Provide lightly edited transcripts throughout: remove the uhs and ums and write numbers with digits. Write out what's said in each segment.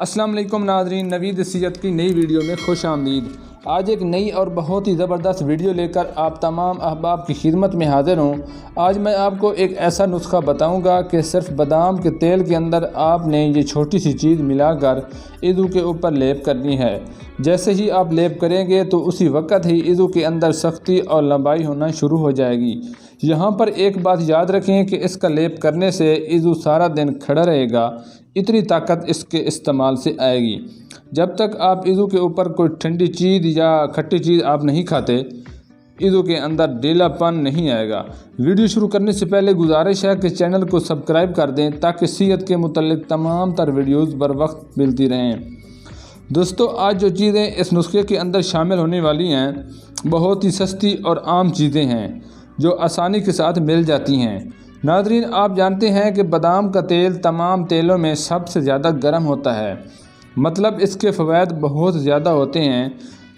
السلام علیکم ناظرین، نوید صحت کی نئی ویڈیو میں خوش آمدید۔ آج ایک نئی اور بہت ہی زبردست ویڈیو لے کر آپ تمام احباب کی خدمت میں حاضر ہوں۔ آج میں آپ کو ایک ایسا نسخہ بتاؤں گا کہ صرف بادام کے تیل کے اندر آپ نے یہ چھوٹی سی چیز ملا کر عضو کے اوپر لیپ کرنی ہے۔ جیسے ہی آپ لیپ کریں گے تو اسی وقت ہی عضو کے اندر سختی اور لمبائی ہونا شروع ہو جائے گی۔ یہاں پر ایک بات یاد رکھیں کہ اس کا لیپ کرنے سے عضو سارا دن کھڑا رہے گا، اتنی طاقت اس کے استعمال سے آئے گی۔ جب تک آپ عضو کے اوپر کوئی ٹھنڈی چیز یا کھٹی چیز آپ نہیں کھاتے، عضو کے اندر ڈھیلا پن نہیں آئے گا۔ ویڈیو شروع کرنے سے پہلے گزارش ہے کہ چینل کو سبسکرائب کر دیں تاکہ صحت کے متعلق تمام تر ویڈیوز بر وقت ملتی رہیں۔ دوستو، آج جو چیزیں اس نسخے کے اندر شامل ہونے والی ہیں بہت ہی سستی اور عام چیزیں ہیں جو آسانی کے ساتھ مل جاتی ہیں۔ ناظرین، آپ جانتے ہیں کہ بادام کا تیل تمام تیلوں میں سب سے زیادہ گرم ہوتا ہے، مطلب اس کے فوائد بہت زیادہ ہوتے ہیں۔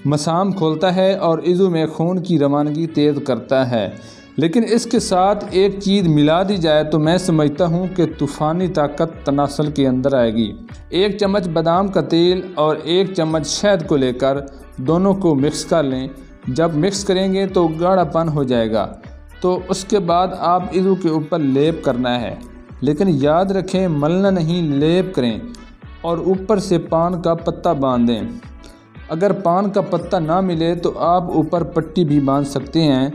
مسام کھولتا ہے اور عضو میں خون کی روانگی تیز کرتا ہے، لیکن اس کے ساتھ ایک چیز ملا دی جائے تو میں سمجھتا ہوں کہ طوفانی طاقت تناسل کے اندر آئے گی۔ 1 چمچ بادام کا تیل اور 1 چمچ شہد کو لے کر دونوں کو مکس کر لیں۔ جب مکس کریں گے تو گاڑھا پن ہو جائے گا، تو اس کے بعد آپ عضو کے اوپر لیپ کرنا ہے، لیکن یاد رکھیں ملنا نہیں، لیپ کریں اور اوپر سے پان کا پتا باندھ دیں۔ اگر پان کا پتا نہ ملے تو آپ اوپر پٹی بھی باندھ سکتے ہیں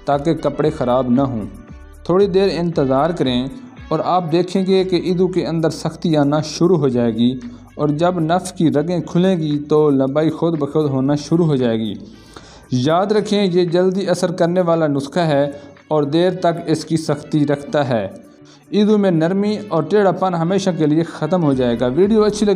تاکہ کپڑے خراب نہ ہوں۔ تھوڑی دیر انتظار کریں اور آپ دیکھیں گے کہ عضو کے اندر سختی آنا شروع ہو جائے گی، اور جب نف کی رگیں کھلیں گی تو لمبائی خود بخود ہونا شروع ہو جائے گی۔ یاد رکھیں یہ جلدی اثر کرنے والا نسخہ ہے اور دیر تک اس کی سختی رکھتا ہے۔ عضو میں نرمی اور ٹیڑھا پن ہمیشہ کے لیے ختم ہو جائے گا۔ ویڈیو اچھی لگی